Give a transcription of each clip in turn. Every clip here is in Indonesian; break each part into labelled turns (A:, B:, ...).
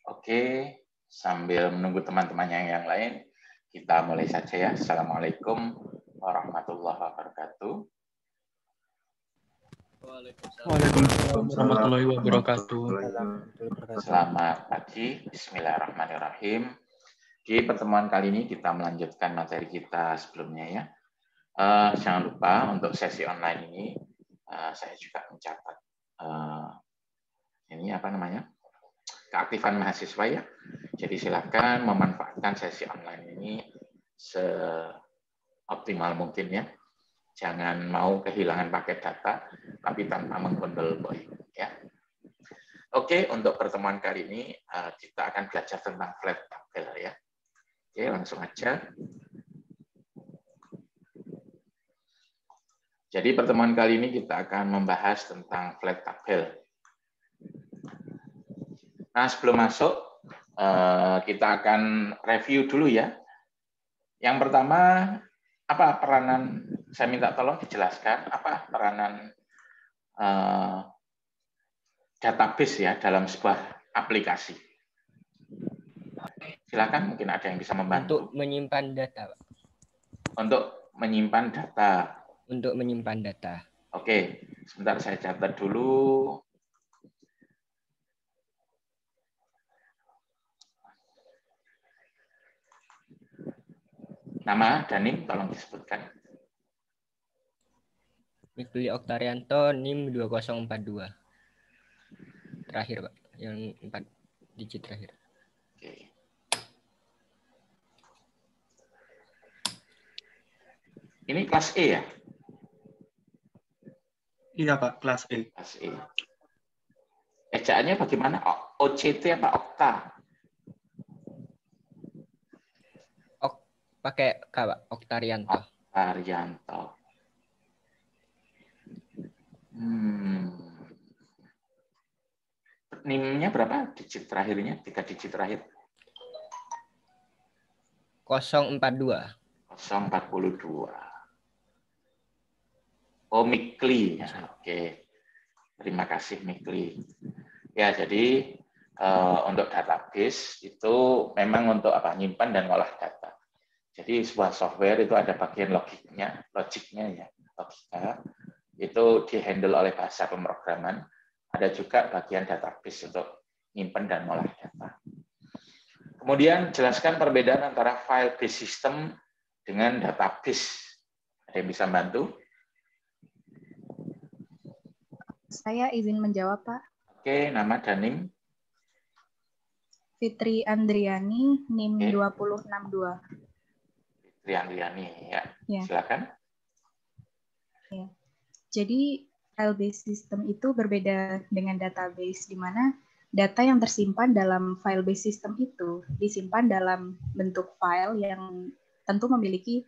A: Oke, sambil menunggu teman-temannya yang lain, kita mulai saja ya. Assalamualaikum warahmatullahi wabarakatuh.
B: Waalaikumsalam warahmatullahi wabarakatuh.
A: Selamat pagi, bismillahirrahmanirrahim. Di pertemuan kali ini kita melanjutkan materi kita sebelumnya ya. Jangan lupa untuk sesi online ini, saya juga mencatat ini apa namanya? Keaktifan mahasiswa ya. Jadi silakan memanfaatkan sesi online ini seoptimal mungkin ya. Jangan mau kehilangan paket data, tapi tanpa menggondol boy ya. Oke, untuk pertemuan kali ini kita akan belajar tentang flat tabel ya. Oke, langsung aja. Jadi pertemuan kali ini kita akan membahas tentang flat tabel. Nah, sebelum masuk, kita akan review dulu ya. Yang pertama, apa peranan, saya minta tolong dijelaskan, apa peranan database ya dalam sebuah aplikasi. Silakan, mungkin ada yang bisa membantu.
C: Untuk menyimpan data, Pak.
A: Untuk menyimpan data.
C: Untuk menyimpan data.
A: Oke, sebentar saya catat dulu. Nama Danim, tolong disebutkan.
C: Mikli Oktarianto, NIM 2042. Terakhir, Pak. Yang 4 digit terakhir.
A: Oke. Ini kelas E ya?
B: Iya Pak, kelas E.
A: Kelas E. Ejaannya bagaimana? OCT apa Okta?
C: Pakai K, Pak. Oktarianto.
A: Oktarianto. NIM-nya berapa digit terakhirnya? 3 digit terakhir.
C: 042.
A: 042. Oh, Mikli. Ya, oke. Terima kasih, Mikli. Ya, jadi untuk database itu memang untuk apa? Nyimpan dan ngolah data. Jadi sebuah software itu ada bagian logiknya ya, logika. Itu dihandle oleh bahasa pemrograman. Ada juga bagian database untuk nyimpan dan ngolah data. Kemudian jelaskan perbedaan antara file-based system dengan database. Ada yang bisa bantu?
D: Saya izin menjawab, Pak.
A: Oke, nama Danim.
D: Fitri Andriani, NIM
A: Oke.
D: 2062.
A: Fitri Andriani, ya. Silakan.
D: Ya. Jadi, file-based system itu berbeda dengan database, di mana data yang tersimpan dalam file-based system itu disimpan dalam bentuk file yang tentu memiliki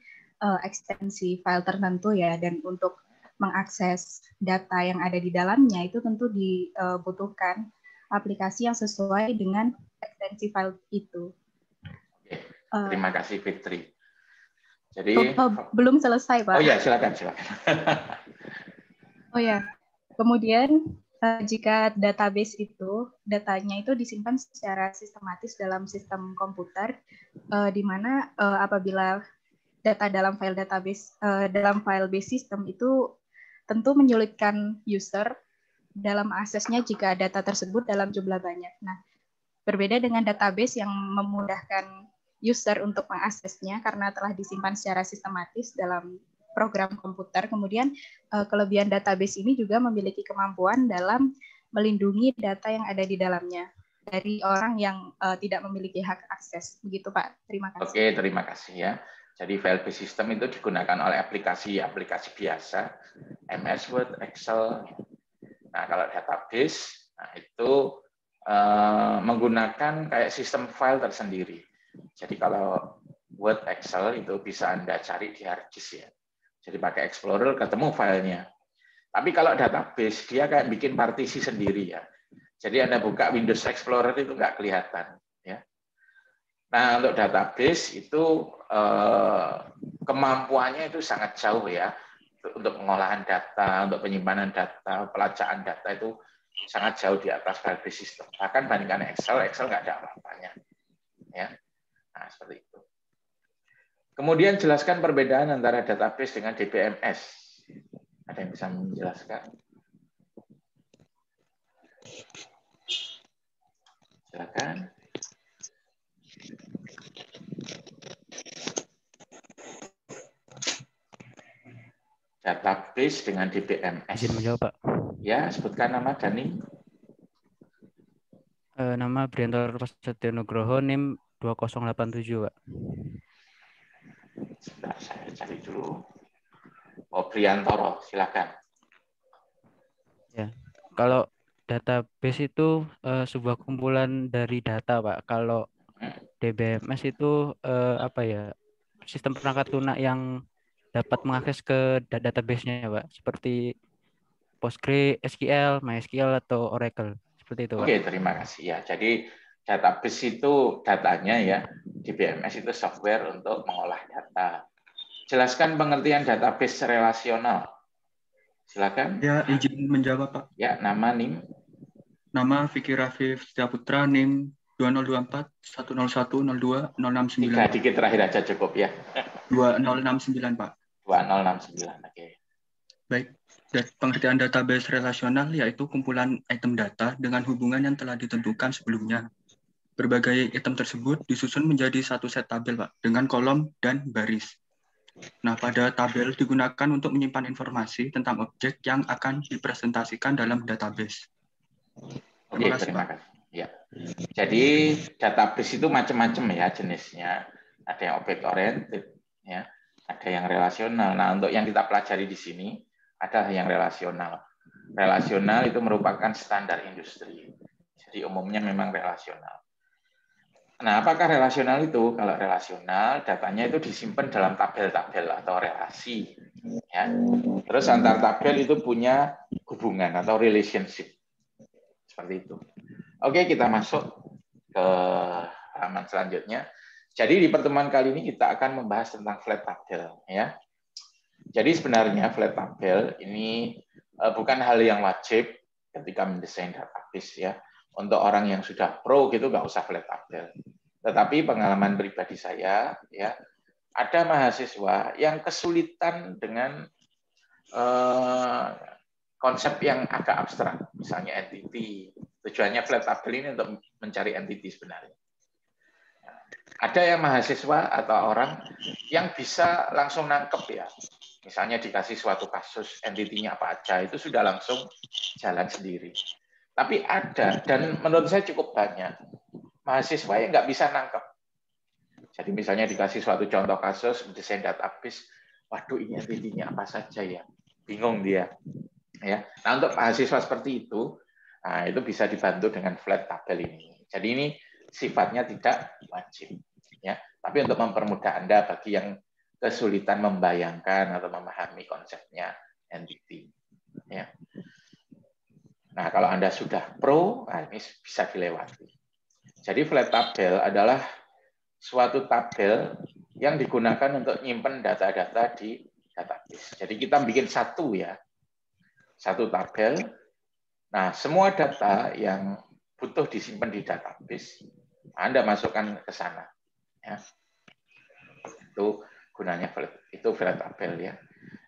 D: ekstensi file tertentu ya, dan untuk mengakses data yang ada di dalamnya itu tentu dibutuhkan aplikasi yang sesuai dengan ekstensi file itu.
A: Oke. Terima kasih Fitri. Jadi
D: belum selesai, Pak.
A: Oh ya, silakan.
D: Oh ya. Kemudian jika database itu datanya itu disimpan secara sistematis dalam sistem komputer, di mana apabila data dalam file database dalam file based system itu tentu menyulitkan user dalam aksesnya jika data tersebut dalam jumlah banyak. Nah, berbeda dengan database yang memudahkan user untuk mengaksesnya karena telah disimpan secara sistematis dalam program komputer. Kemudian kelebihan database ini juga memiliki kemampuan dalam melindungi data yang ada di dalamnya dari orang yang tidak memiliki hak akses. Begitu, Pak. Terima kasih.
A: Oke, terima kasih ya. Jadi file-based system itu digunakan oleh aplikasi-aplikasi biasa, MS Word, Excel. Nah, kalau database, nah itu menggunakan kayak sistem file tersendiri. Jadi kalau Word, Excel itu bisa Anda cari di hard disk ya. Jadi pakai Explorer ketemu filenya. Tapi kalau database, dia kayak bikin partisi sendiri ya. Jadi Anda buka Windows Explorer itu nggak kelihatan. Ya. Nah, untuk database itu kemampuannya itu sangat jauh ya. Untuk pengolahan data, untuk penyimpanan data, pelacaan data itu sangat jauh di atas file base system. Bahkan bandingkan Excel nggak ada apa-apanya. Ya. Nah, seperti itu. Kemudian jelaskan perbedaan antara database dengan DBMS. Ada yang bisa menjelaskan? Silakan. Database dengan DBMS.
E: Izin menjawab, Pak.
A: Ya, sebutkan nama Dani.
E: Nama Brianto Prasetyo Nugroho, NIM 2087, Pak.
A: Sebentar, saya cari dulu. Oh, Briantoro, silakan.
E: Ya, kalau database itu sebuah kumpulan dari data, Pak. Kalau DBMS itu apa ya? Sistem perangkat lunak yang dapat mengakses ke database-nya, Pak. Seperti PostgreSQL, MySQL atau Oracle. Seperti itu, Pak.
A: Oke, terima kasih ya. Jadi database itu datanya ya, DBMS itu software untuk mengolah data. Jelaskan pengertian database relasional. Silakan.
B: Ya, izin menjawab, Pak.
A: Ya, nama NIM.
B: Nama Vicky Rafif Setiaputra, NIM 2024 101 02 069.
A: Dikit terakhir aja cukup ya.
B: 2069, Pak.
A: 2069, oke.
B: Baik. Pengertian database relasional yaitu kumpulan item data dengan hubungan yang telah ditentukan sebelumnya. Berbagai item tersebut disusun menjadi satu set tabel, Pak, dengan kolom dan baris. Nah, pada tabel digunakan untuk menyimpan informasi tentang objek yang akan dipresentasikan dalam database.
A: Oke, terima kasih. Ya. Jadi database itu macam-macam ya jenisnya. Ada yang object oriented, ya. Ada yang relasional. Nah, untuk yang kita pelajari di sini adalah yang relasional. Relasional itu merupakan standar industri. Jadi umumnya memang relasional. Nah, apakah relasional itu? Kalau relasional, datanya itu disimpan dalam tabel-tabel atau relasi. Ya. Terus antar tabel itu punya hubungan atau relationship. Seperti itu. Oke, kita masuk ke halaman selanjutnya. Jadi di pertemuan kali ini kita akan membahas tentang flat tabel. Ya. Jadi sebenarnya flat tabel ini bukan hal yang wajib ketika mendesain database ya. Untuk orang yang sudah pro gitu nggak usah flat tabel. Tetapi pengalaman pribadi saya ya, ada mahasiswa yang kesulitan dengan konsep yang agak abstrak, misalnya entity. Tujuannya flat tabel ini untuk mencari entity sebenarnya. Ada yang mahasiswa atau orang yang bisa langsung nangkep ya. Misalnya dikasih suatu kasus, entitinya apa aja, itu sudah langsung jalan sendiri. Tapi ada, dan menurut saya cukup banyak, mahasiswa yang nggak bisa nangkep. Jadi misalnya dikasih suatu contoh kasus, desain database, waduh ini entitinya apa saja ya, bingung dia. Ya, nah untuk mahasiswa seperti itu, nah, itu bisa dibantu dengan flat tabel ini. Jadi ini sifatnya tidak wajib, ya. Tapi untuk mempermudah Anda bagi yang kesulitan membayangkan atau memahami konsepnya entity. Ya. Nah, kalau Anda sudah pro, nah ini bisa dilewati. Jadi flat tabel adalah suatu tabel yang digunakan untuk nyimpen data-data di database. Jadi kita bikin satu ya, satu tabel. Nah, semua data yang butuh disimpan di database, Anda masukkan ke sana. Ya. Itu gunanya flat tabel ya.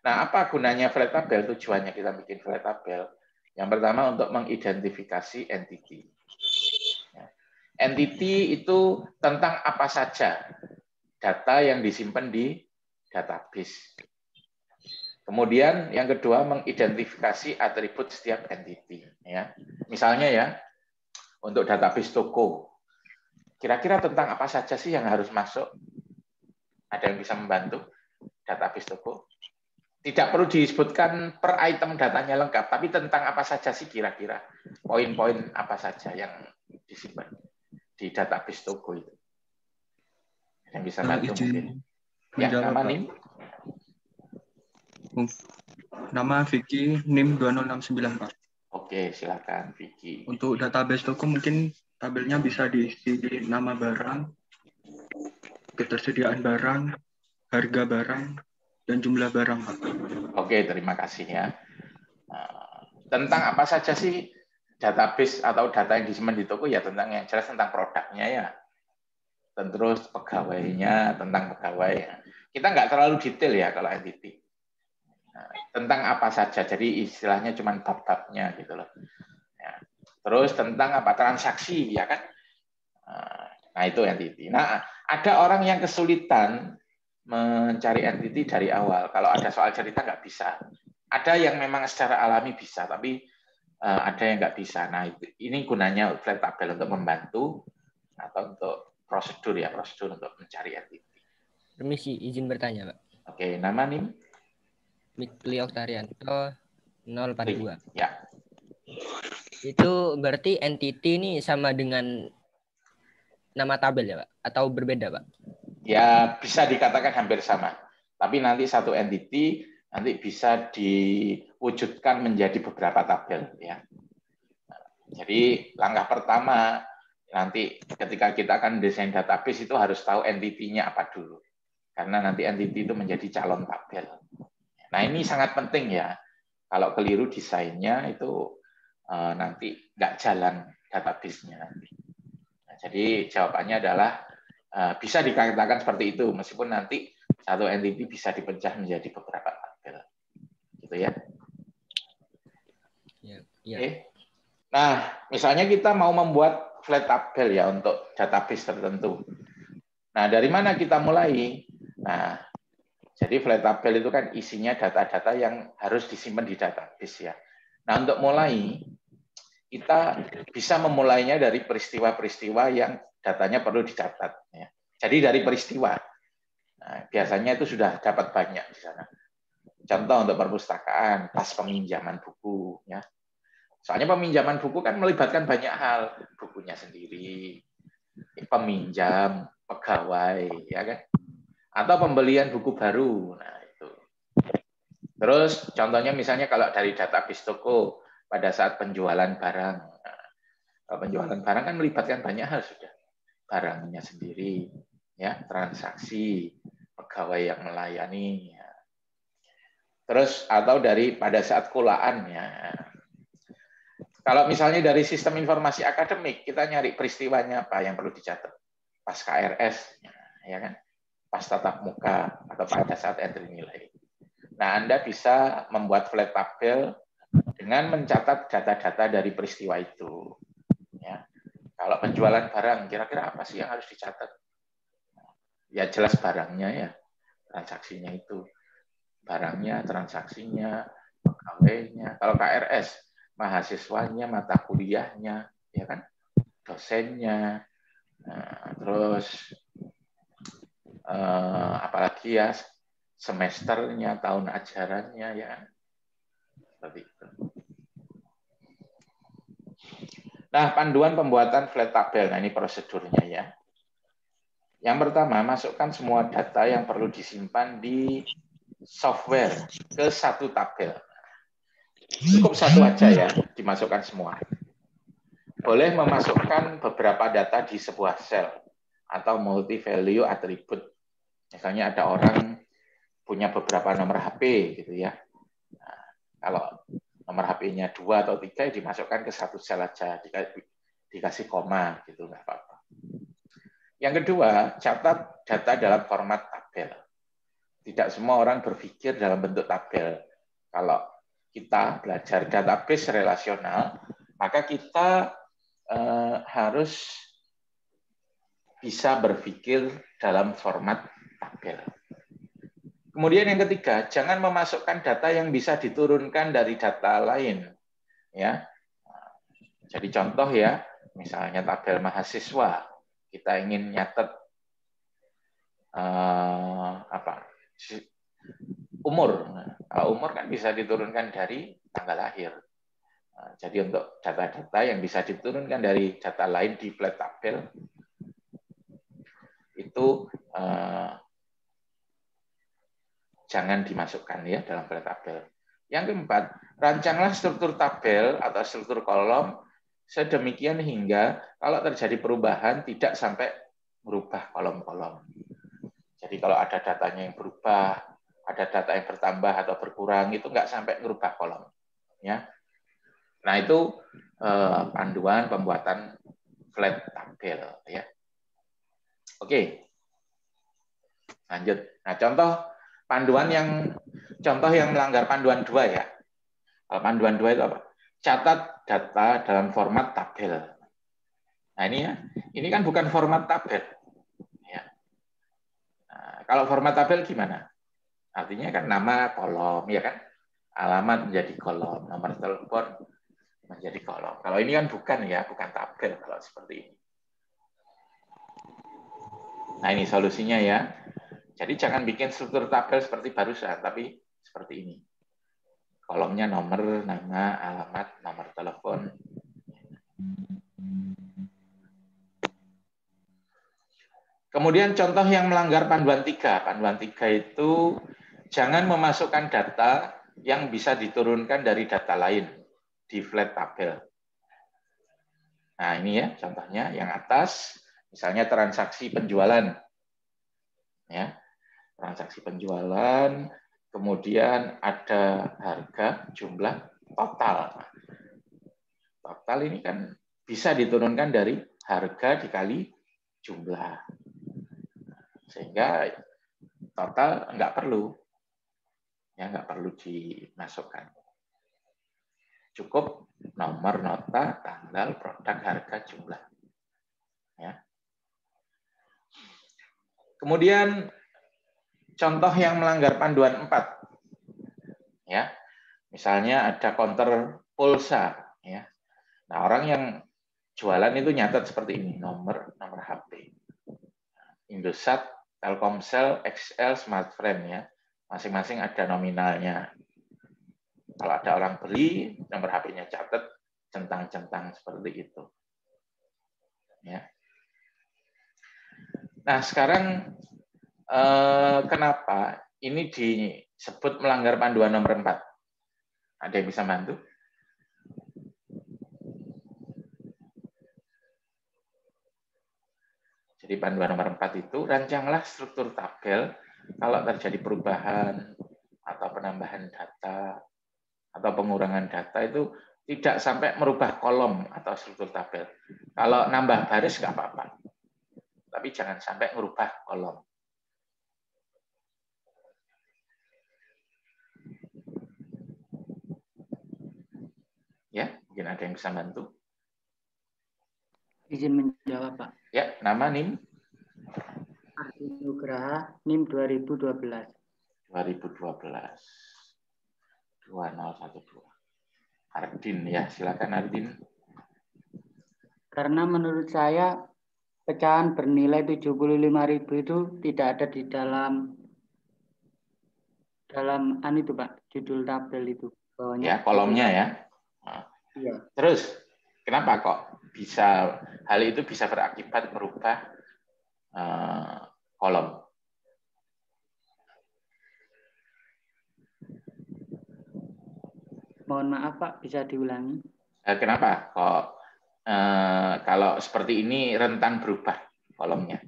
A: Nah, apa gunanya flat tabel? Tujuannya kita bikin flat tabel. Yang pertama untuk mengidentifikasi entity. Ya. Entity itu tentang apa saja data yang disimpan di database. Kemudian yang kedua mengidentifikasi atribut setiap entity. Ya. Misalnya ya, untuk database toko, kira-kira tentang apa saja sih yang harus masuk? Ada yang bisa membantu database toko? Tidak perlu disebutkan per item datanya lengkap, tapi tentang apa saja sih kira-kira? Poin-poin apa saja yang disimpan di database toko itu? Yang bisa bantu mungkin. Ya, nama NIM?
B: Nama Vicky, NIM 2069, Pak.
A: Oke, silakan Vicky.
B: Untuk database toko mungkin tabelnya bisa diisi nama barang, ketersediaan barang, harga barang, dan jumlah barang, Pak.
A: Oke, terima kasih ya. Tentang apa saja sih database atau data yang disimpan di toko ya tentang yang jelas tentang produknya ya. Terus pegawainya, tentang pegawai. Kita nggak terlalu detail ya kalau entity. Nah, tentang apa saja, jadi istilahnya cuma bab-babnya gitu loh. Ya. Terus tentang apa transaksi ya kan. Nah itu entity. Nah ada orang yang kesulitan mencari entity dari awal. Kalau ada soal cerita nggak bisa. Ada yang memang secara alami bisa, tapi ada yang nggak bisa. Nah, ini gunanya flat tabel untuk membantu atau untuk prosedur untuk mencari entity.
C: Permisi, izin bertanya, Pak.
A: Oke, nama NIM?
C: Mikli Oktarianto 042.
A: Ya.
C: Itu berarti entity ini sama dengan nama tabel ya, Pak? Atau berbeda, Pak?
A: Ya, bisa dikatakan hampir sama. Tapi nanti satu entity nanti bisa diwujudkan menjadi beberapa tabel ya. Jadi langkah pertama nanti ketika kita akan desain database itu harus tahu entity-nya apa dulu. Karena nanti entity itu menjadi calon tabel. Nah, ini sangat penting ya. Kalau keliru desainnya itu nanti nggak jalan database-nya nanti. Nah, jadi jawabannya adalah bisa dikatakan seperti itu meskipun nanti satu entity bisa dipecah menjadi beberapa tabel. Gitu ya.
C: Ya.
A: Oke. Nah, misalnya kita mau membuat flat tabel ya untuk database tertentu. Nah, dari mana kita mulai? Nah, jadi flat tabel itu kan isinya data-data yang harus disimpan di database ya. Nah, untuk mulai, kita bisa memulainya dari peristiwa-peristiwa yang datanya perlu dicatat. Ya. Jadi dari peristiwa. Nah, biasanya itu sudah dapat banyak di sana. Contoh untuk perpustakaan, pas peminjaman buku. Ya. Soalnya peminjaman buku kan melibatkan banyak hal, bukunya sendiri, peminjam, pegawai, ya kan? Atau pembelian buku baru. Nah, itu. Terus contohnya misalnya kalau dari database toko pada saat penjualan barang. Nah, penjualan barang kan melibatkan banyak hal sudah. Barangnya sendiri, ya, transaksi, pegawai yang melayani, ya. Terus atau dari pada saat kulaan ya. Kalau misalnya dari sistem informasi akademik, kita nyari peristiwanya apa yang perlu dicatat. Pas KRS, ya kan? Pas tatap muka, atau pada saat entry nilai. Nah, Anda bisa membuat flat tabel dengan mencatat data-data dari peristiwa itu. Ya. Kalau penjualan barang, kira-kira apa sih yang harus dicatat? Ya jelas barangnya ya, transaksinya itu. Barangnya, transaksinya, pegawainya. Kalau KRS, mahasiswanya, mata kuliahnya, ya kan, dosennya, terus apalagi ya semesternya, tahun ajarannya, ya seperti itu. Nah, panduan pembuatan flat tabel, nah ini prosedurnya ya. Yang pertama, masukkan semua data yang perlu disimpan di software ke satu tabel. Cukup satu aja ya, dimasukkan semua. Boleh memasukkan beberapa data di sebuah sel atau multi-value attribute. Misalnya ada orang punya beberapa nomor HP gitu ya. Nah, kalau nomor HP-nya 2 atau 3 dimasukkan ke satu sel aja, dikasih koma gitu, nggak apa-apa. Yang kedua, catat data dalam format tabel. Tidak semua orang berpikir dalam bentuk tabel. Kalau kita belajar database relasional, maka kita harus bisa berpikir dalam format tabel. Kemudian yang ketiga, jangan memasukkan data yang bisa diturunkan dari data lain. Ya, jadi contoh ya, misalnya tabel mahasiswa, kita ingin nyatet umur. Nah, umur kan bisa diturunkan dari tanggal lahir. Nah, jadi untuk data-data yang bisa diturunkan dari data lain di flat tabel itu jangan dimasukkan ya dalam flat tabel. Yang keempat, rancanglah struktur tabel atau struktur kolom sedemikian hingga kalau terjadi perubahan tidak sampai merubah kolom-kolom. Jadi kalau ada datanya yang berubah, ada data yang bertambah atau berkurang, itu nggak sampai merubah kolom. Ya. Nah itu panduan pembuatan flat tabel ya. Oke. Lanjut. Nah, contoh yang melanggar panduan 2 ya. Panduan 2 itu apa? Catat data dalam format tabel. Nah, ini ya. Ini kan bukan format tabel. Ya. Nah, kalau format tabel gimana? Artinya kan nama kolom ya kan? Alamat menjadi kolom, nomor telepon menjadi kolom. Kalau ini kan bukan ya, bukan tabel kalau seperti ini. Nah, ini solusinya ya. Jadi jangan bikin struktur tabel seperti barusan, tapi seperti ini. Kolomnya nomor, nama, alamat, nomor telepon. Kemudian contoh yang melanggar panduan 3. Panduan 3 itu jangan memasukkan data yang bisa diturunkan dari data lain di flat tabel. Nah, ini ya contohnya yang atas, misalnya transaksi penjualan. Ya. Transaksi penjualan, kemudian ada harga, jumlah, total. Total ini kan bisa diturunkan dari harga dikali jumlah. Sehingga total nggak perlu. Ya, nggak perlu dimasukkan. Cukup nomor, nota, tanggal, produk, harga, jumlah. Ya. Kemudian contoh yang melanggar panduan 4. Ya. Misalnya ada counter pulsa ya. Nah, orang yang jualan itu nyatat seperti ini, nomor HP. Indosat, Telkomsel, XL, Smartfren ya. Masing-masing ada nominalnya. Kalau ada orang beli, nomor HP-nya catat centang-centang seperti itu. Ya. Nah, sekarang kenapa ini disebut melanggar panduan nomor 4? Ada yang bisa bantu? Jadi panduan nomor 4 itu, rancanglah struktur tabel kalau terjadi perubahan atau penambahan data atau pengurangan data itu tidak sampai merubah kolom atau struktur tabel. Kalau nambah baris nggak apa-apa, tapi jangan sampai merubah kolom. Ya, mungkin ada yang bisa bantu.
F: Izin menjawab, Pak.
A: Ya, nama NIM?
F: Ardi Nugraha, NIM 2012.
A: 2012. 2012. Ardin ya, silakan Ardin.
F: Karena menurut saya pecahan bernilai 75.000 itu tidak ada di dalam itu, Pak, judul tabel itu. Bawahnya
A: Ya, kolomnya ya.
F: Iya.
A: Terus, kenapa kok bisa hal itu bisa berakibat merubah kolom?
F: Mohon maaf, Pak, bisa diulangi?
A: Kenapa kok kalau seperti ini rentan berubah kolomnya?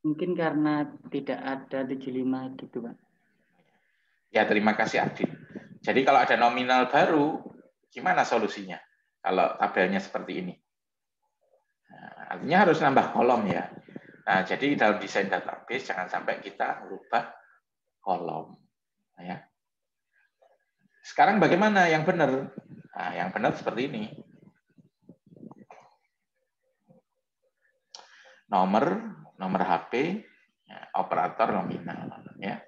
F: Mungkin karena tidak ada 75 gitu, Pak.
A: Ya, terima kasih Ardin. Jadi kalau ada nominal baru, gimana solusinya? Kalau tabelnya seperti ini. Nah, artinya harus nambah kolom ya. Nah, jadi dalam desain database jangan sampai kita merubah kolom. Ya. Sekarang bagaimana yang benar? Nah, yang benar seperti ini. Nomor HP, ya, operator nominal. Ya.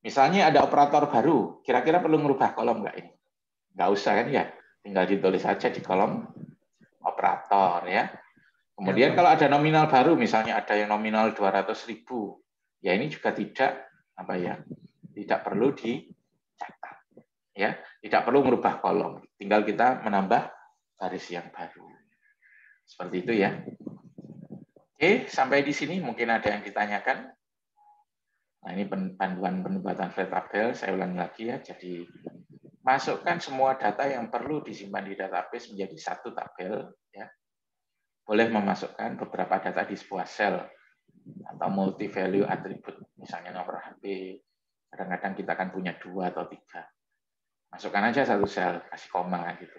A: Misalnya ada operator baru, kira-kira perlu merubah kolom nggak ini? Nggak usah kan ya, tinggal ditulis saja di kolom operator ya. Kemudian kalau ada nominal baru, misalnya ada yang nominal 200.000, ya ini juga tidak perlu dicatat, ya, tidak perlu merubah kolom, tinggal kita menambah baris yang baru, seperti itu ya. Oke, sampai di sini mungkin ada yang ditanyakan. Nah, ini panduan pembuatan flat tabel, saya ulangi lagi ya. Jadi masukkan semua data yang perlu disimpan di database menjadi satu tabel ya. Boleh memasukkan beberapa data di sebuah sel atau multi value attribute, misalnya nomor HP, Kadang-kadang kita akan punya 2 atau 3. Masukkan aja satu sel, kasih koma gitu.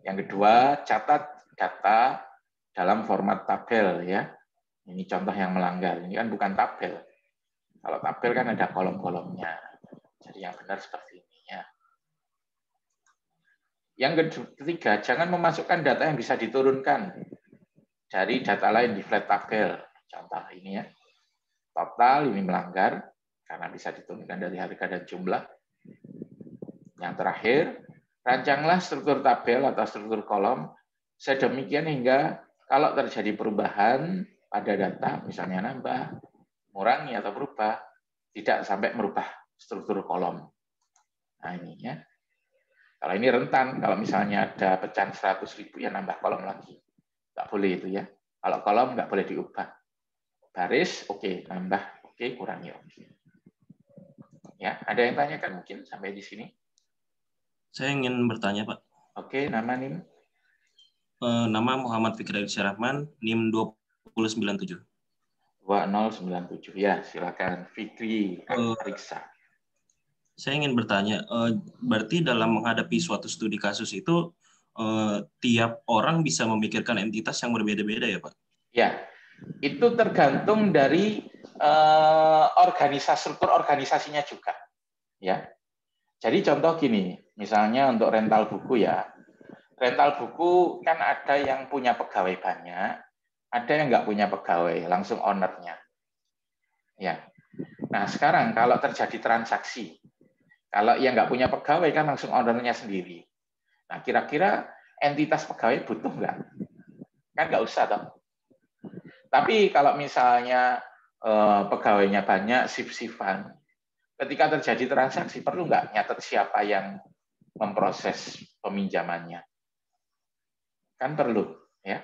A: Yang kedua, catat data dalam format tabel ya. Ini contoh yang melanggar. Ini kan bukan tabel. Kalau tabel kan ada kolom-kolomnya. Jadi yang benar seperti ini ya. Yang ketiga, jangan memasukkan data yang bisa diturunkan dari data lain di flat tabel. Contoh ini ya. Total ini melanggar karena bisa diturunkan dari harga dan jumlah. Yang terakhir, rancanglah struktur tabel atau struktur kolom sedemikian hingga kalau terjadi perubahan pada data, misalnya nambah, mengurangi atau berubah, tidak sampai merubah struktur kolom. Nah ini ya. Kalau ini rentan, kalau misalnya ada pecahan 100.000 ya nambah kolom lagi. Nggak boleh itu ya. Kalau kolom nggak boleh diubah. Baris, oke, nambah, oke, kurangi, oke. Ya, ada yang tanyakan mungkin sampai di sini?
G: Saya ingin bertanya, Pak.
A: Oke, nama NIM?
G: Nama Muhammad Fikri Syarahman, NIM 2097.
A: 2097, ya silakan Fikri Riksa.
G: Saya ingin bertanya, berarti dalam menghadapi suatu studi kasus itu, tiap orang bisa memikirkan entitas yang berbeda-beda ya, Pak?
A: Ya, itu tergantung dari struktur organisasinya juga. Ya, jadi contoh gini, misalnya untuk rental buku ya, rental buku kan ada yang punya pegawai banyak, ada yang nggak punya pegawai, langsung ownernya. Ya, nah sekarang kalau terjadi transaksi, kalau yang nggak punya pegawai kan langsung ownernya sendiri. Nah, kira-kira entitas pegawai butuh nggak? Kan nggak usah, toh. Tapi kalau misalnya pegawainya banyak, shift-shiftan, ketika terjadi transaksi, perlu nggak nyatet siapa yang memproses peminjamannya? Kan perlu, ya.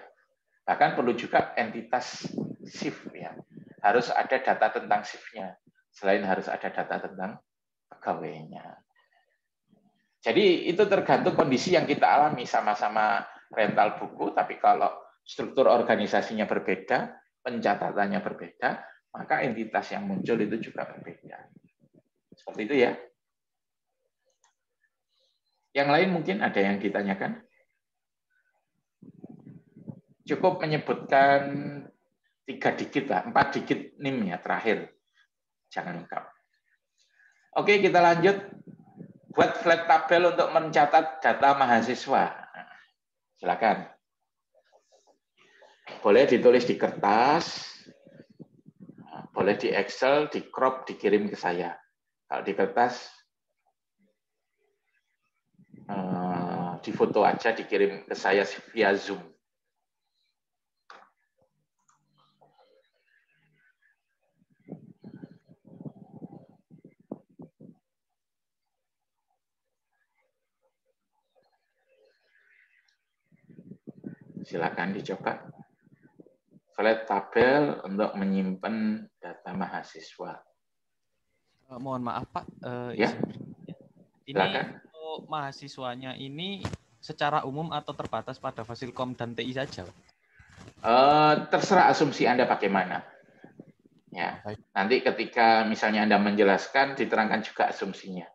A: Bahkan perlu juga entitas shift, ya. Harus ada data tentang shift-nya, selain harus ada data tentang pegawainya. Jadi itu tergantung kondisi yang kita alami, sama-sama rental buku, tapi kalau struktur organisasinya berbeda, pencatatannya berbeda, maka entitas yang muncul itu juga berbeda. Seperti itu ya. Yang lain mungkin ada yang ditanyakan? Cukup menyebutkan 3 digit lah, 4 digit NIM ya terakhir. Jangan lengkap. Oke, kita lanjut. Buat flat tabel untuk mencatat data mahasiswa. Silakan. Boleh ditulis di kertas, boleh di Excel, di crop, dikirim ke saya. Kalau di kertas, di foto aja, dikirim ke saya via Zoom. Silakan dicoba. Flat tabel untuk menyimpan data mahasiswa.
H: Mohon maaf Pak,
A: Ya.
H: ini untuk mahasiswanya ini secara umum atau terbatas pada Fasilkom dan TI saja?
A: Terserah asumsi Anda bagaimana. Ya. Nanti ketika misalnya Anda menjelaskan, diterangkan juga asumsinya.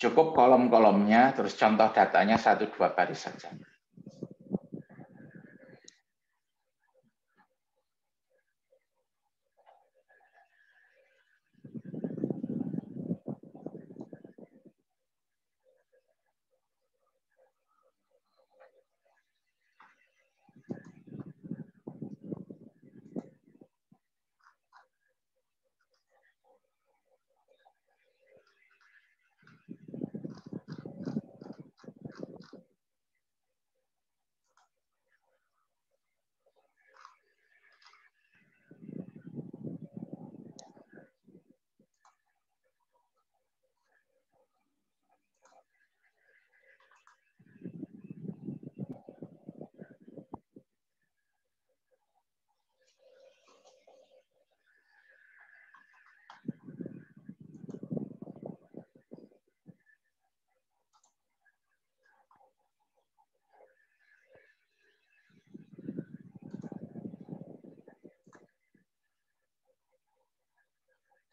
A: Cukup kolom-kolomnya, terus contoh datanya 1-2 baris saja.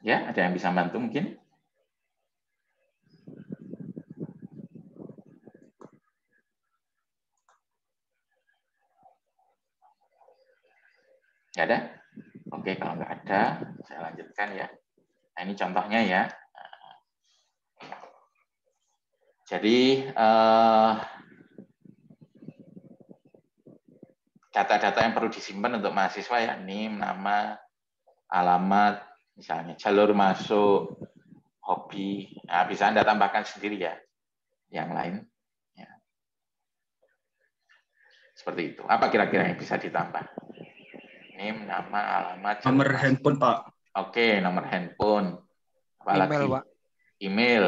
A: Ya, ada yang bisa bantu mungkin? Nggak ada? Oke, kalau nggak ada, saya lanjutkan ya. Nah, ini contohnya ya. Jadi, data-data yang perlu disimpan untuk mahasiswa ya, NIM, nama, alamat, misalnya jalur masuk, hobi. Nah, bisa Anda tambahkan sendiri ya, yang lain. Ya. Seperti itu. Apa kira-kira yang bisa ditambah? NIM, nama, alamat, jalur
B: Nomor
A: masuk.
B: handphone, Pak.
A: Oke, nomor handphone. Apalagi?
I: Email, Pak.
A: Email.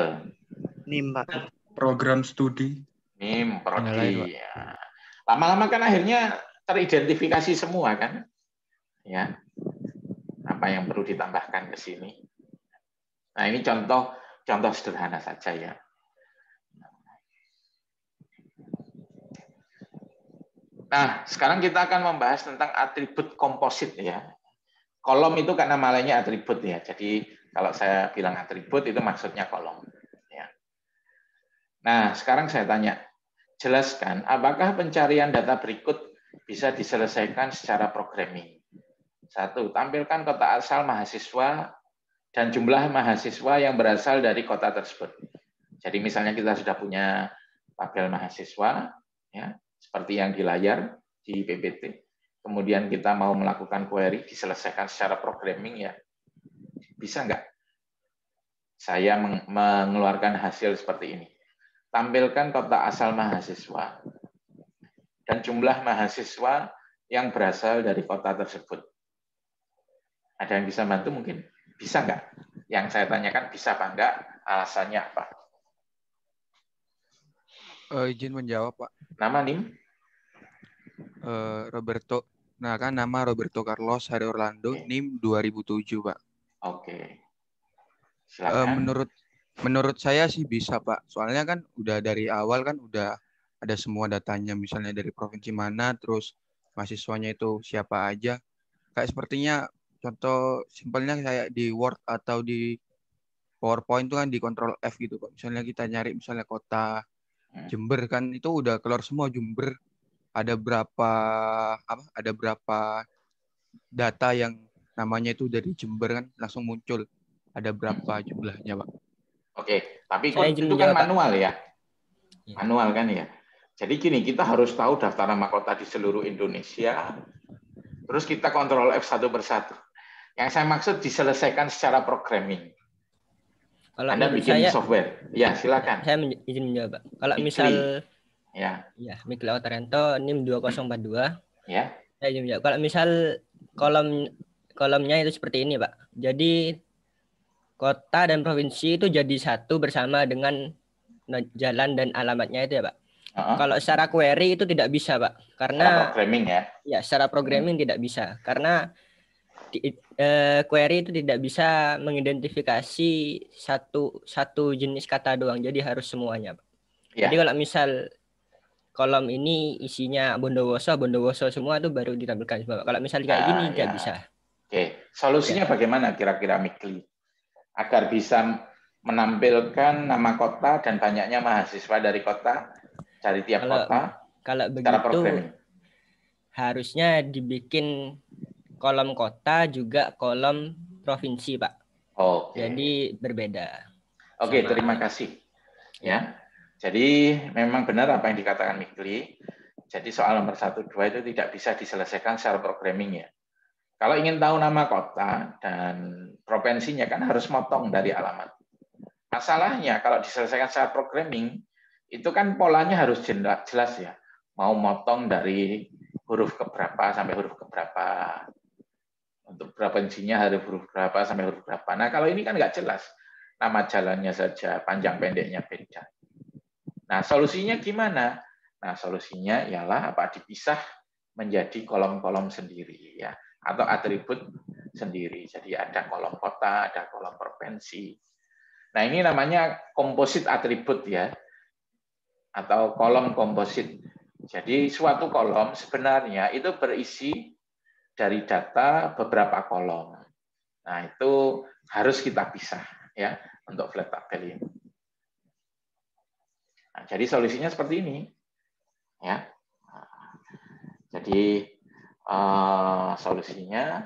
I: NIM, Pak.
B: Program studi.
A: NIM,
E: Yang lain, Pak.
A: prodi. Ya. Lama-lama kan akhirnya teridentifikasi semua kan? Ya. Apa yang perlu ditambahkan ke sini? Nah, ini contoh sederhana saja ya. Nah, sekarang kita akan membahas tentang atribut komposit ya. Kolom itu kan nama lainnya atribut ya. Jadi kalau saya bilang atribut itu maksudnya kolom. Ya. Nah, sekarang saya tanya, jelaskan apakah pencarian data berikut bisa diselesaikan secara programming. 1. Tampilkan kota asal mahasiswa dan jumlah mahasiswa yang berasal dari kota tersebut. Jadi misalnya kita sudah punya tabel mahasiswa, ya, seperti yang di layar di PPT. Kemudian kita mau melakukan query diselesaikan secara programming ya, bisa nggak? Saya mengeluarkan hasil seperti ini. Tampilkan kota asal mahasiswa dan jumlah mahasiswa yang berasal dari kota tersebut. Ada yang bisa bantu mungkin? Bisa nggak? Yang saya tanyakan bisa apa enggak? Alasannya apa?
I: Izin menjawab, Pak.
A: Nama NIM?
I: Roberto. Nah, kan nama Roberto Carlos Hari Orlando,
A: Oke.
I: NIM 2007, Pak.
A: Oke. Silakan.
I: Menurut saya sih bisa, Pak. Soalnya kan udah dari awal kan udah ada semua datanya, misalnya dari provinsi mana, terus mahasiswanya itu siapa aja. Kayak sepertinya contoh simpelnya kayak di Word atau di PowerPoint itu kan di Ctrl F gitu, Pak. Misalnya kita nyari misalnya kota Jember kan itu udah keluar semua Jember. Ada berapa data yang namanya itu dari Jember kan langsung muncul. Ada berapa jumlahnya, Pak?
A: Oke, tapi
C: Saya
A: itu
C: izin
A: kan
C: menjawab, Pak.
A: manual ya?
C: Iya.
A: Manual kan ya? Jadi gini, kita harus tahu daftar nama kota di seluruh Indonesia, terus kita kontrol F satu persatu. Yang saya maksud diselesaikan secara programming.
C: Kalau
A: Anda
C: menurut
A: bikin
C: saya,
A: software. Ya, silakan.
C: saya izin menjawab, Pak. Kalau
A: Mikli.
C: misal
A: Ya,
C: ya Mikli Otarianto NIM 2042,
A: ya.
C: saya izin menjawab. Kalau misal kolomnya itu seperti ini, Pak. Jadi kota dan provinsi itu jadi satu bersama dengan jalan dan alamatnya itu ya, Pak. Kalau secara query itu tidak bisa, Pak. Karena
A: Secara programming ya.
C: Ya, secara programming tidak bisa. Karena query itu tidak bisa mengidentifikasi satu jenis kata doang. Jadi harus semuanya, Pak.
A: Ya.
C: Jadi kalau misal kolom ini isinya Bondowoso semua itu baru ditampilkan semua, Pak. Kalau misal kayak gini tidak bisa.
A: Oke, solusinya bagaimana kira-kira Mikli? Agar bisa menampilkan nama kota dan banyaknya mahasiswa dari kota, dari tiap kota.
C: Kalau begitu harusnya dibikin kolom kota juga kolom provinsi, Pak.
A: Oke.
C: Jadi berbeda.
A: Oke, terima kasih. Ya. Jadi memang benar apa yang dikatakan Mikli. Jadi soal nomor 1, 2 itu tidak bisa diselesaikan secara programming ya. Kalau ingin tahu nama kota dan provinsinya kan harus motong dari alamat. Masalahnya kalau diselesaikan secara programming, itu kan polanya harus jelas ya. Mau motong dari huruf keberapa sampai huruf keberapa. Untuk provinsinya harus huruf berapa sampai huruf berapa. Nah kalau ini kan nggak jelas. Nama jalannya saja, panjang pendeknya beda. Nah solusinya gimana? Nah solusinya ialah dipisah menjadi kolom-kolom sendiri ya, atau atribut sendiri. Jadi ada kolom kota, ada kolom provinsi. Nah ini namanya komposit atribut ya, atau kolom komposit. Jadi suatu kolom sebenarnya itu berisi dari data beberapa kolom. Nah itu harus kita pisah ya untuk flat tabel ini. Nah, jadi solusinya seperti ini ya. Jadi solusinya,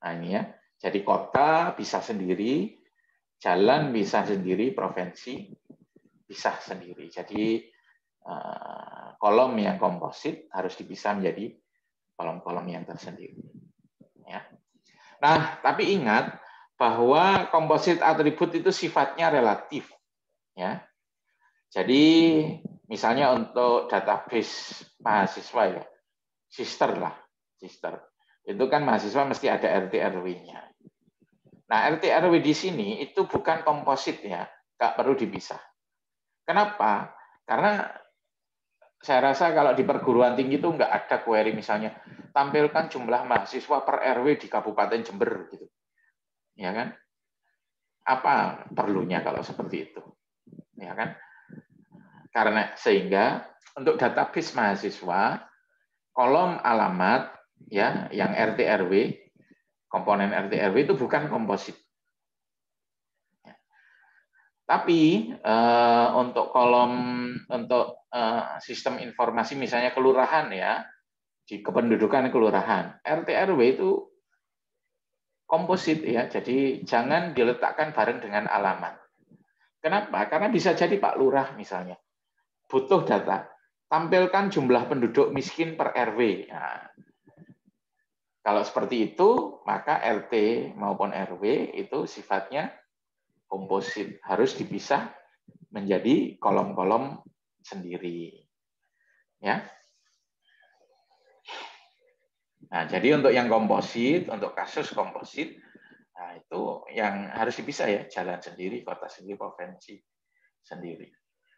A: nah ini ya. Jadi kota bisa sendiri, jalan bisa sendiri, provinsi bisa sendiri. Jadi kolom yang komposit harus dipisah menjadi kolom-kolom yang tersendiri. Ya. Nah, tapi ingat bahwa komposit atribut itu sifatnya relatif. Ya. Jadi misalnya untuk database mahasiswa ya, sister. Itu kan mahasiswa mesti ada RT/RW-nya. Nah, RT/RW di sini itu bukan komposit ya, nggak perlu dipisah. Kenapa? Karena saya rasa kalau di perguruan tinggi itu nggak ada query misalnya tampilkan jumlah mahasiswa per RW di Kabupaten Jember gitu, ya kan? Apa perlunya kalau seperti itu, ya kan? Karena sehingga untuk database mahasiswa kolom alamat ya yang RT/RW, komponen RT/RW itu bukan komposit. Tapi untuk kolom sistem informasi misalnya kelurahan ya, di kependudukan kelurahan, RT/RW itu komposit ya, jadi jangan diletakkan bareng dengan alamat. Kenapa? Karena bisa jadi Pak Lurah misalnya butuh data, tampilkan jumlah penduduk miskin per RW. Nah, kalau seperti itu, maka RT maupun RW itu sifatnya komposit, harus dipisah menjadi kolom-kolom sendiri. Ya. Nah, jadi untuk yang komposit, untuk kasus komposit, nah itu yang harus dipisah ya, jalan sendiri, kota sendiri, provinsi sendiri.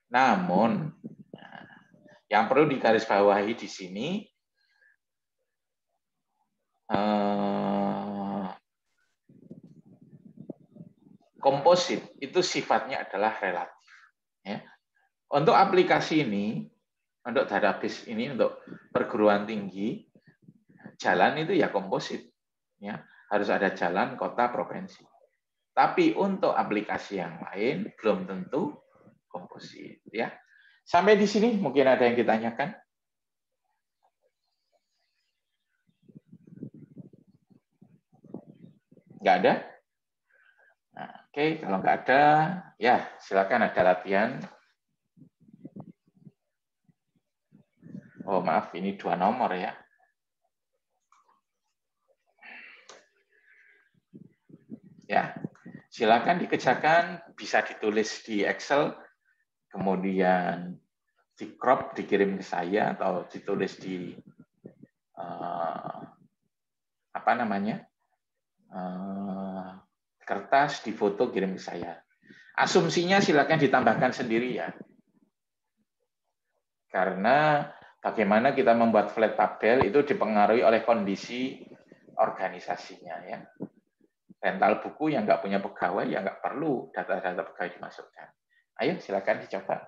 A: Namun, yang perlu digarisbawahi di sini, komposit itu sifatnya adalah relatif. Ya. Untuk aplikasi ini, untuk database ini, untuk perguruan tinggi, jalan itu ya komposit. Ya. Harus ada jalan, kota, provinsi. Tapi untuk aplikasi yang lain, belum tentu komposit. Ya. Sampai di sini mungkin ada yang ditanyakan? Nggak ada? Nah, oke, kalau nggak ada, ya silakan ada latihan. Oh maaf, ini 2 nomor ya. Ya, silakan dikerjakan, bisa ditulis di Excel, kemudian di crop dikirim ke saya atau ditulis di apa namanya kertas, di foto kirim ke saya. Asumsinya silakan ditambahkan sendiri ya, karena bagaimana kita membuat flat tabel itu dipengaruhi oleh kondisi organisasinya ya. Rental buku yang nggak punya pegawai ya nggak perlu data-data pegawai dimasukkan. Ayo silakan dicoba.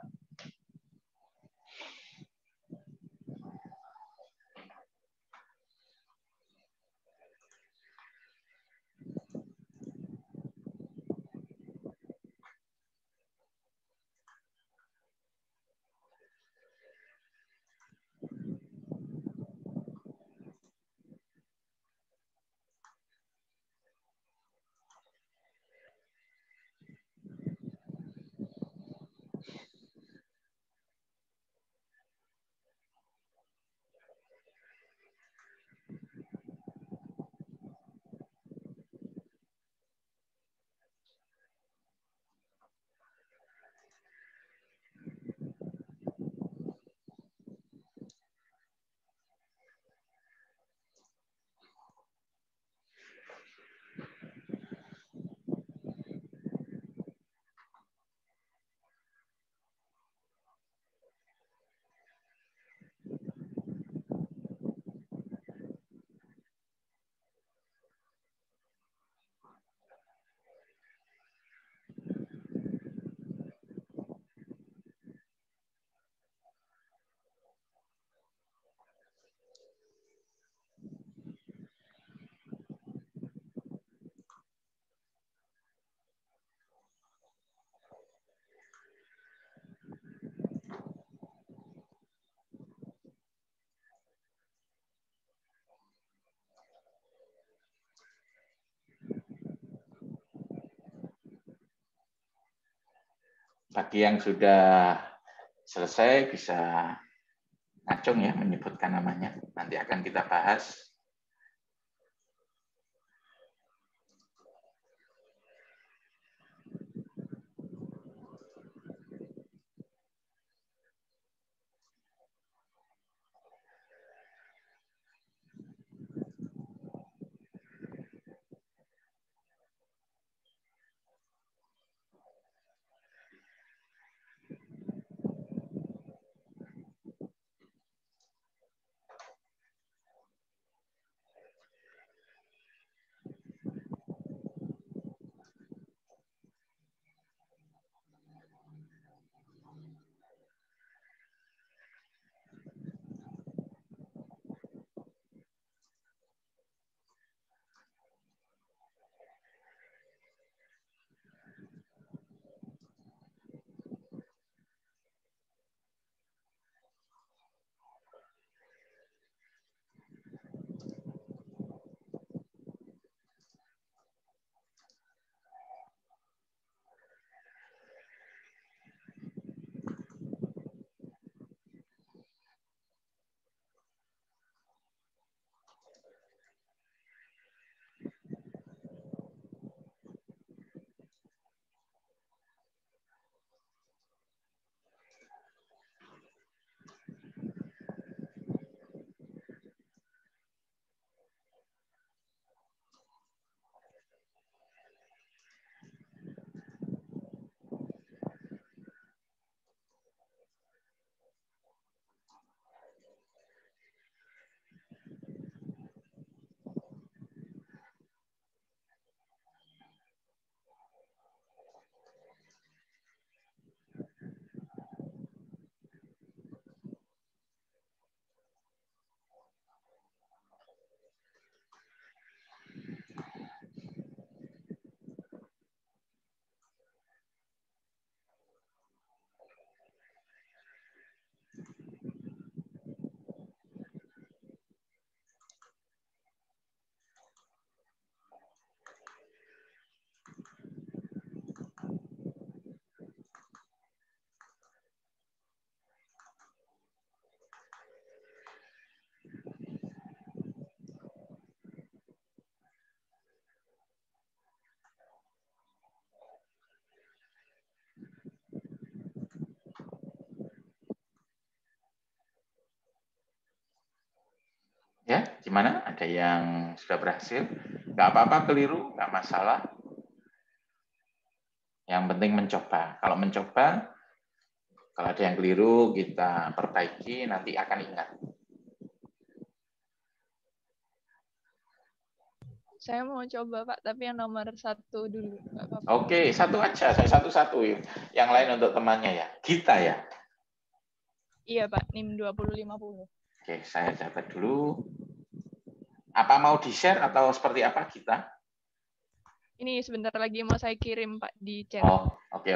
A: bagi yang sudah selesai bisa ngacung ya menyebutkan namanya. Nanti akan kita bahas. Ya, gimana? Ada yang sudah berhasil? Nggak apa-apa, keliru, nggak masalah. Yang penting mencoba. Kalau mencoba, kalau ada yang keliru, kita perbaiki, nanti akan ingat.
J: Saya mau coba, Pak, tapi yang nomor 1 dulu. Nggak apa-apa.
A: Oke, satu aja, saya satu-satu. Yang lain untuk temannya ya. Kita ya.
J: Iya, Pak, NIM 2050.
A: Oke, saya catat dulu. Apa mau di-share atau seperti apa kita?
J: Ini sebentar lagi mau saya kirim, Pak, di chat.
A: Oh, oke.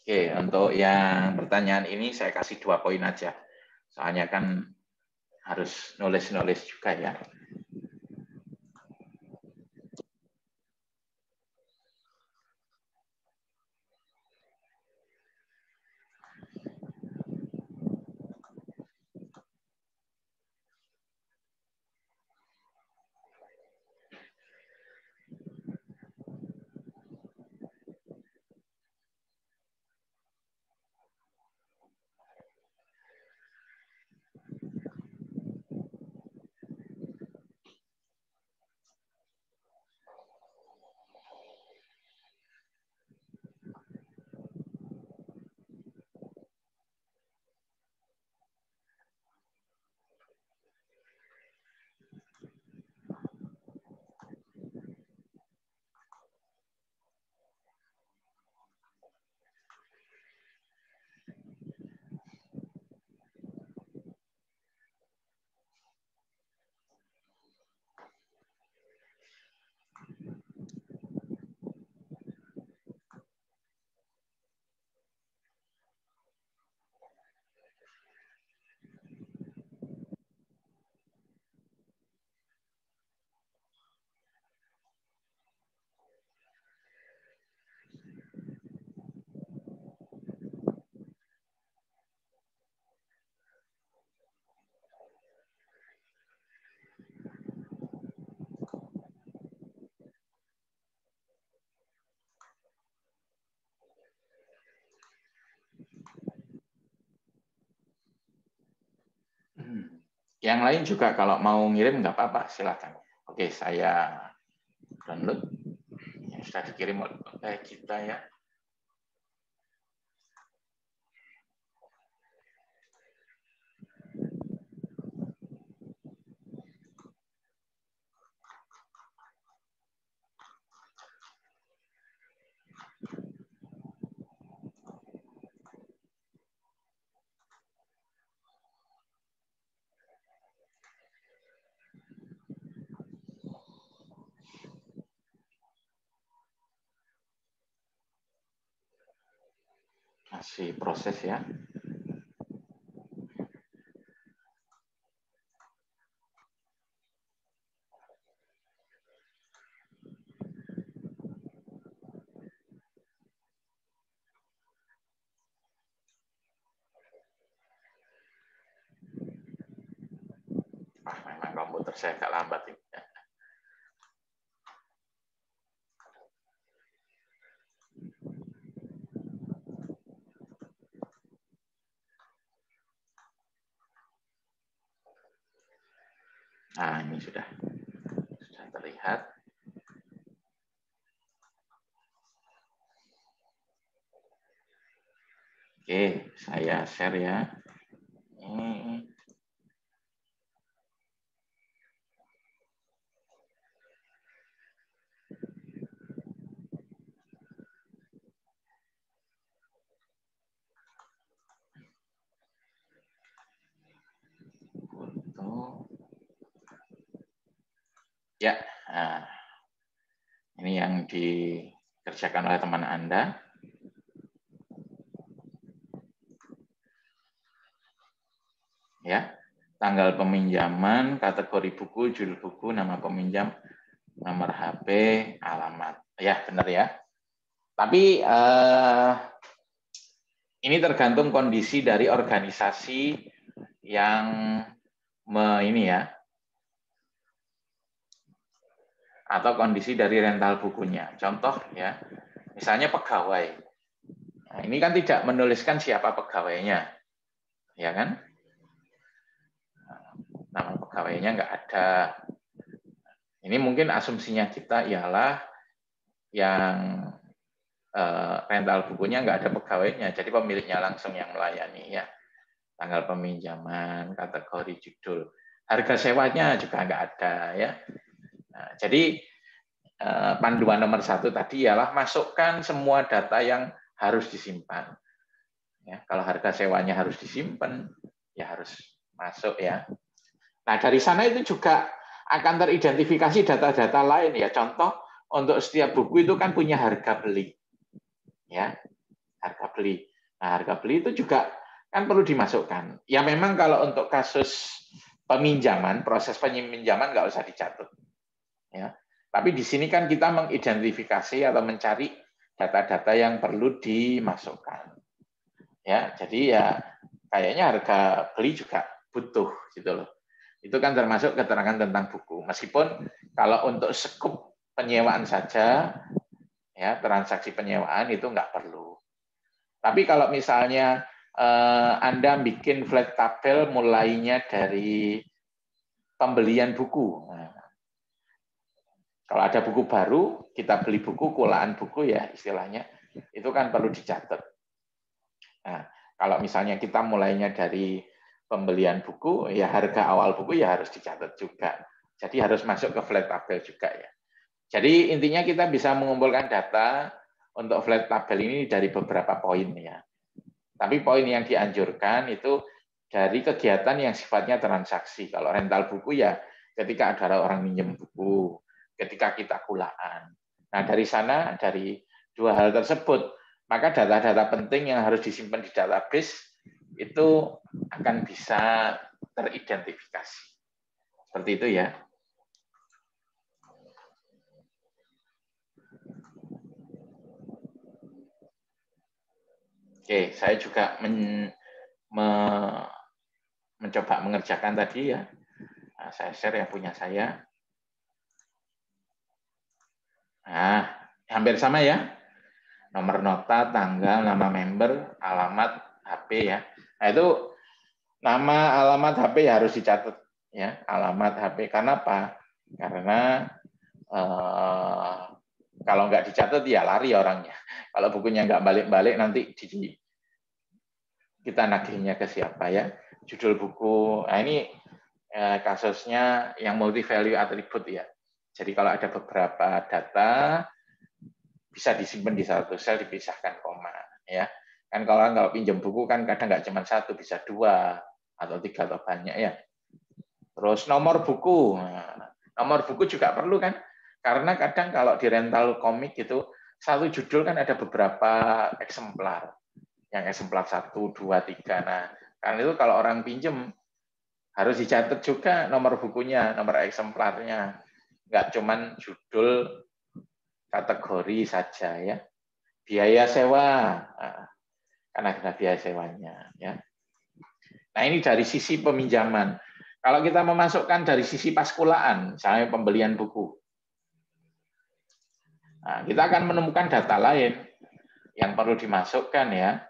A: Oke, untuk yang pertanyaan ini saya kasih 2 poin aja. Soalnya kan harus nulis-nulis juga ya. Yang lain juga kalau mau ngirim nggak apa-apa, silakan. Oke, saya download. Ya, sudah dikirim oleh kita ya. Masih proses ya. Memang komputer saya agak lambat ini. Nah, ini sudah terlihat. Oke, saya share ya. Ini. Ya, nah, ini yang dikerjakan oleh teman Anda. Ya, tanggal peminjaman, kategori buku, judul buku, nama peminjam, nomor HP, alamat. Ya, benar ya. Tapi ini tergantung kondisi dari organisasi yang ini ya, atau kondisi dari rental bukunya. Contoh ya, misalnya pegawai. Nah, ini kan tidak menuliskan siapa pegawainya, ya kan? Nama pegawainya nggak ada. Ini mungkin asumsinya kita ialah yang rental bukunya nggak ada pegawainya, jadi pemiliknya langsung yang melayani ya. Tanggal peminjaman, kategori judul, harga sewanya juga nggak ada ya. Nah, jadi panduan nomor 1 tadi ialah masukkan semua data yang harus disimpan. Ya, kalau harga sewanya harus disimpan, ya harus masuk ya. Nah, dari sana itu juga akan teridentifikasi data-data lain ya. Contoh, untuk setiap buku itu kan punya harga beli. Ya, harga beli. Nah, harga beli itu juga kan perlu dimasukkan. Ya memang kalau untuk kasus peminjaman, proses peminjaman nggak usah dicatat. Ya. Tapi di sini kan kita mengidentifikasi atau mencari data-data yang perlu dimasukkan. Ya, jadi ya kayaknya harga beli juga butuh gitu loh. Itu kan termasuk keterangan tentang buku. Meskipun kalau untuk skup penyewaan saja, ya transaksi penyewaan itu nggak perlu. Tapi kalau misalnya Anda bikin flat tabel mulainya dari pembelian buku. Nah, kalau ada buku baru, kita beli buku, kulaan buku ya istilahnya, itu kan perlu dicatat. Nah, kalau misalnya kita mulainya dari pembelian buku, ya harga awal buku ya harus dicatat juga. Jadi harus masuk ke flat tabel juga ya. Jadi intinya kita bisa mengumpulkan data untuk flat tabel ini dari beberapa poin ya. Tapi poin yang dianjurkan itu dari kegiatan yang sifatnya transaksi. Kalau rental buku ya ketika ada orang minjem buku, ketika kita kulaan. Nah, dari sana, dari dua hal tersebut, maka data-data penting yang harus disimpan di database itu akan bisa teridentifikasi. Seperti itu ya. Oke, saya juga mencoba mengerjakan tadi ya. Nah, saya share yang punya saya. Nah, hampir sama ya. Nomor nota, tanggal, nama member, alamat, HP ya. Nah, itu nama, alamat, HP ya harus dicatat ya, alamat HP. Karena apa? Karena kalau nggak dicatat ya lari orangnya. Kalau bukunya nggak balik-balik nanti kita nagihnya ke siapa ya? Judul buku. Nah ini kasusnya yang multi value attribute ya. Jadi kalau ada beberapa data bisa disimpan di satu sel, dipisahkan koma ya. Kan kalau pinjam buku kan kadang nggak cuma satu, bisa 2 atau 3 atau banyak ya. Terus nomor buku. Nah, nomor buku juga perlu kan? Karena kadang kalau di rental komik itu satu judul kan ada beberapa eksemplar. Yang eksemplar 1, 2, 3. Nah, karena itu kalau orang pinjam harus dicatat juga nomor bukunya, nomor eksemplarnya. Nggak cuman judul kategori saja ya. Biaya sewa. Nah, karena ada biaya sewanya ya. Nah, ini dari sisi peminjaman. Kalau kita memasukkan dari sisi paskulaan, misalnya pembelian buku. Nah, kita akan menemukan data lain yang perlu dimasukkan ya.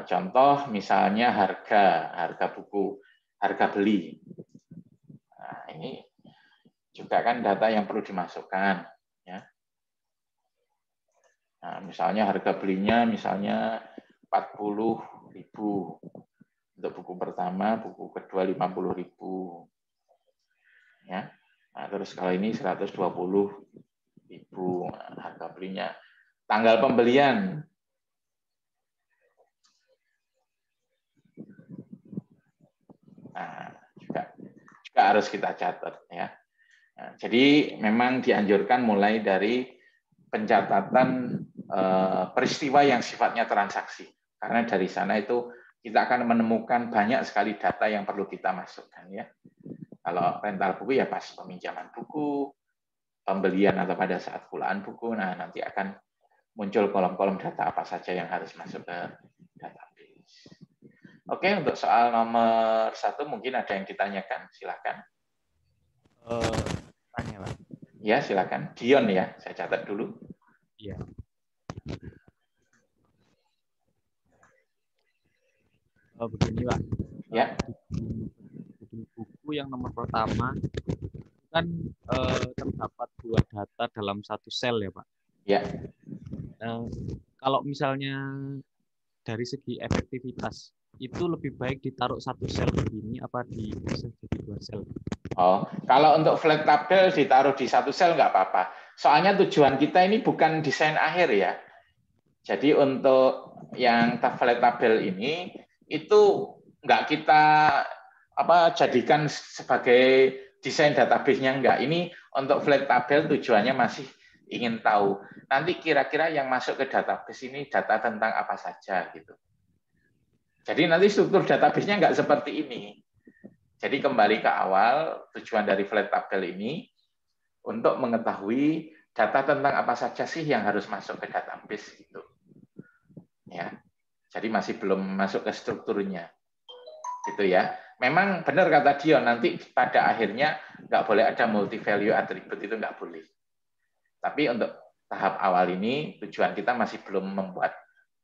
A: Contoh misalnya harga buku, harga beli. Nah, ini juga kan data yang perlu dimasukkan ya. Nah, misalnya harga belinya misalnya 40.000 untuk buku pertama, buku kedua 50.000 ya. Nah, terus kalau ini 120.000 harga belinya. Tanggal pembelian juga harus kita catat ya. Nah, jadi memang dianjurkan mulai dari pencatatan peristiwa yang sifatnya transaksi. Karena dari sana itu kita akan menemukan banyak sekali data yang perlu kita masukkan ya. Kalau rental buku ya pas peminjaman buku, pembelian atau pada saat pulaan buku, nah nanti akan muncul kolom-kolom data apa saja yang harus masuk ke database. Oke, untuk soal nomor 1 mungkin ada yang ditanyakan, silakan.
E: Tanya, Pak.
A: Ya, silakan. Dion ya, saya catat dulu.
E: Iya. Begini, Pak.
A: Ya.
H: Di buku yang nomor pertama kan terdapat 2 data dalam satu sel ya, Pak.
A: Ya.
H: Kalau misalnya dari segi efektivitas itu lebih baik ditaruh satu sel begini apa bisa jadi 2 sel?
A: Oh, kalau untuk flat tabel ditaruh di satu sel nggak apa-apa. Soalnya tujuan kita ini bukan desain akhir ya. Jadi untuk yang flat tabel ini itu nggak kita jadikan sebagai desain database-nya enggak. Ini untuk flat tabel tujuannya masih ingin tahu nanti kira-kira yang masuk ke database ini data tentang apa saja gitu. Jadi nanti struktur database-nya enggak seperti ini. Jadi kembali ke awal, tujuan dari flat tabel ini untuk mengetahui data tentang apa saja sih yang harus masuk ke database gitu. Ya. Jadi masih belum masuk ke strukturnya. Gitu ya. Memang benar kata Dion, nanti pada akhirnya nggak boleh ada multi value attribute, itu nggak boleh. Tapi untuk tahap awal ini tujuan kita masih belum membuat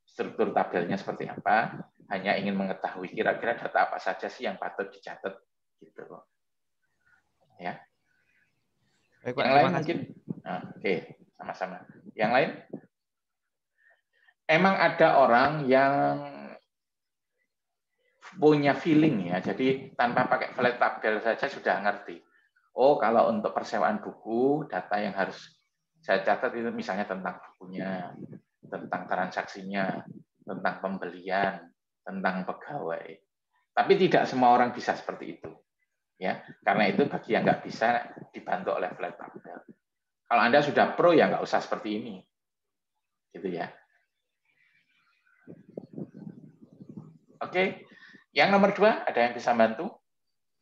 A: struktur tabelnya seperti apa, hanya ingin mengetahui kira-kira data apa saja sih yang patut dicatat gitu. Ya.
H: Baik,
A: yang
H: Pak,
A: lain mungkin. Oke, sama-sama. Yang lain? Emang ada orang yang punya feeling ya, jadi tanpa pakai flat tabel saja sudah ngerti. Oh, kalau untuk persewaan buku, data yang harus saya catat itu misalnya tentang bukunya, tentang transaksinya, tentang pembelian, tentang pegawai. Tapi tidak semua orang bisa seperti itu. Ya, karena itu bagi yang nggak bisa dibantu oleh flat tabel. Kalau Anda sudah pro ya nggak usah seperti ini. Gitu ya. Oke. Yang nomor 2, ada yang bisa bantu?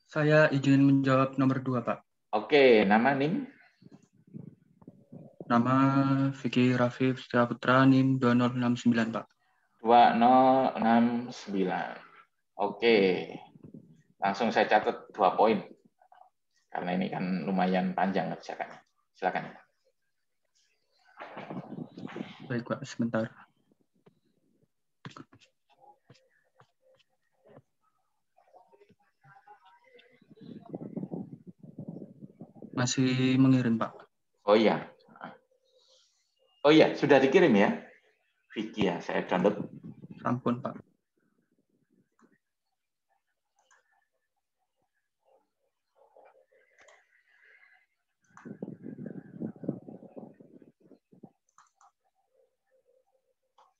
B: Saya izin menjawab nomor 2, Pak.
A: Oke, nama NIM?
B: Nama Vicky Rafif Setiaputra, NIM 2069, Pak.
A: 2069. Oke. Langsung saya catat 2 poin. Karena ini kan lumayan panjang ngerjakannya. Silakan.
B: Baik, Pak, sebentar. Masih mengirim, Pak.
A: Oh iya. Oh iya, sudah dikirim ya? Vicky ya, saya download.
B: Sampun, Pak.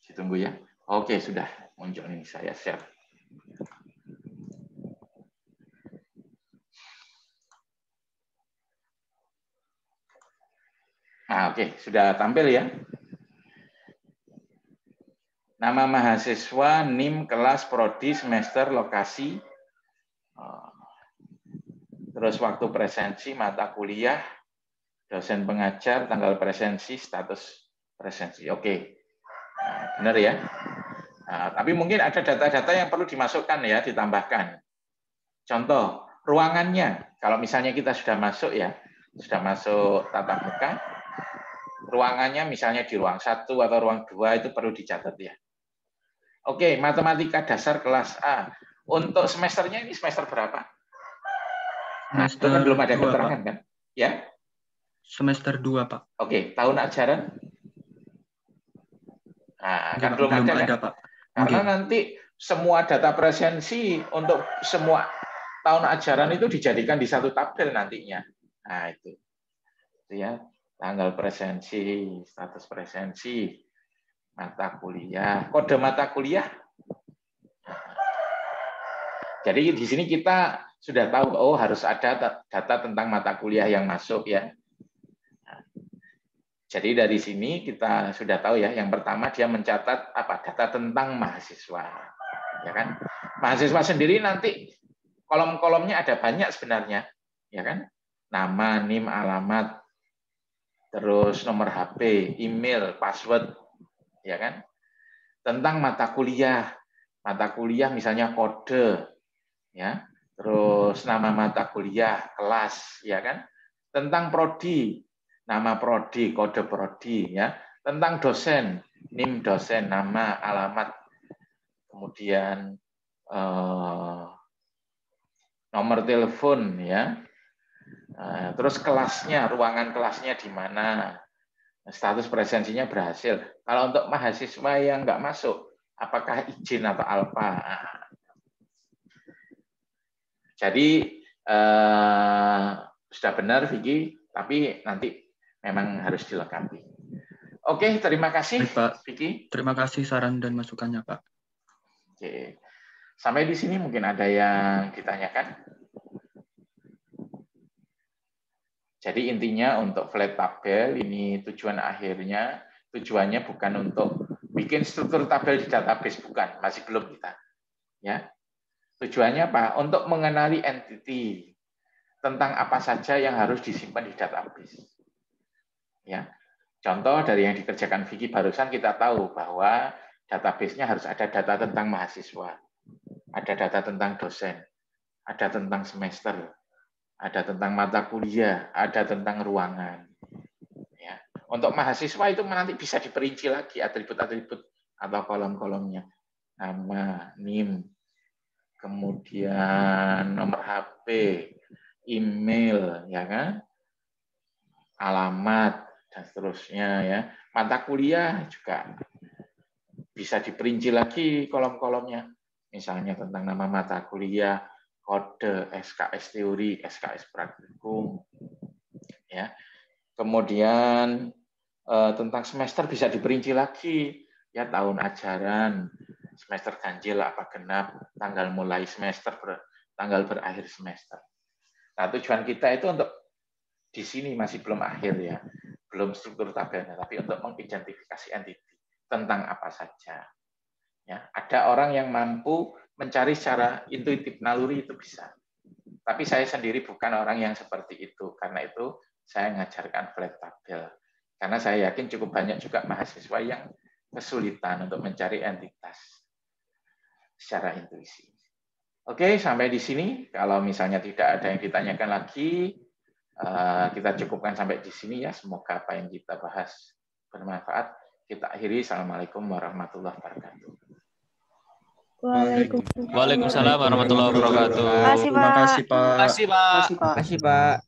A: Ditunggu ya. Oke, sudah muncul nih, saya share. Nah, oke, sudah tampil ya. Nama mahasiswa, NIM, kelas, prodi, semester, lokasi, terus waktu presensi, mata kuliah, dosen pengajar, tanggal presensi, status presensi. Oke, nah, benar ya. Nah, tapi mungkin ada data-data yang perlu dimasukkan ya, ditambahkan. Contoh, ruangannya. Kalau misalnya kita sudah masuk ya, sudah masuk tatap muka, ruangannya misalnya di ruang 1 atau ruang 2 itu perlu dicatat ya. Oke, matematika dasar kelas A. Untuk semesternya ini semester berapa? Nah, itu kan belum ada keterangan kan? Ya?
B: Semester 2, Pak.
A: Oke, tahun ajaran? Nah, kan belum ada kan?
B: Pak.
A: Karena nanti semua data presensi untuk semua tahun ajaran itu dijadikan di satu tabel nantinya. Nah, itu ya, tanggal presensi, status presensi, mata kuliah, kode mata kuliah. Jadi di sini kita sudah tahu, oh harus ada data tentang mata kuliah yang masuk ya. Jadi dari sini kita sudah tahu ya, yang pertama dia mencatat apa, data tentang mahasiswa, ya kan? Mahasiswa sendiri nanti kolom-kolomnya ada banyak sebenarnya, ya kan? Nama, NIM, alamat, terus nomor HP, email, password, ya kan? Tentang mata kuliah misalnya kode, ya, terus nama mata kuliah, kelas, ya kan? Tentang prodi, nama prodi, kode prodi, ya. Tentang dosen, NIM dosen, nama, alamat, kemudian nomor telepon, ya. Terus kelasnya, ruangan kelasnya di mana, status presensinya berhasil. Kalau untuk mahasiswa yang nggak masuk, apakah izin atau alfa? Jadi sudah benar Vicky, tapi nanti memang harus dilengkapi. Oke, terima kasih
B: Pak
A: Vicky.
B: Terima kasih saran dan masukannya, Pak.
A: Oke. Sampai di sini mungkin ada yang ditanyakan. Jadi intinya untuk flat tabel ini tujuannya bukan untuk bikin struktur tabel di database, bukan, masih belum kita. Ya. Tujuannya apa? Untuk mengenali entity tentang apa saja yang harus disimpan di database. Ya. Contoh dari yang dikerjakan Vicky barusan, kita tahu bahwa database-nya harus ada data tentang mahasiswa, ada data tentang dosen, ada tentang semester, ada tentang mata kuliah, ada tentang ruangan. Ya. Untuk mahasiswa itu nanti bisa diperinci lagi atribut-atribut atau kolom-kolomnya. Nama, NIM, kemudian nomor HP, email, ya kan, alamat, dan seterusnya ya. Mata kuliah juga bisa diperinci lagi kolom-kolomnya. Misalnya tentang nama mata kuliah, kode, SKS teori, SKS praktikum, ya. Kemudian tentang semester bisa diperinci lagi, ya, tahun ajaran, semester ganjil apa genap, tanggal mulai semester, tanggal berakhir semester. Nah, tujuan kita itu untuk di sini masih belum akhir ya, belum struktur tabelnya, tapi untuk mengidentifikasi entity tentang apa saja. Ya, ada orang yang mampu mencari secara intuitif, naluri itu bisa. Tapi saya sendiri bukan orang yang seperti itu. Karena itu saya mengajarkan flat tabel. Karena saya yakin cukup banyak juga mahasiswa yang kesulitan untuk mencari entitas secara intuisi. Oke, sampai di sini. Kalau misalnya tidak ada yang ditanyakan lagi, kita cukupkan sampai di sini ya. Semoga apa yang kita bahas bermanfaat. Kita akhiri. Assalamualaikum warahmatullahi wabarakatuh.
H: Waalaikumsalam warahmatullahi wabarakatuh.
J: Terima kasih, Pak.
B: Terima kasih, Pak.
C: Terima kasih, Pak.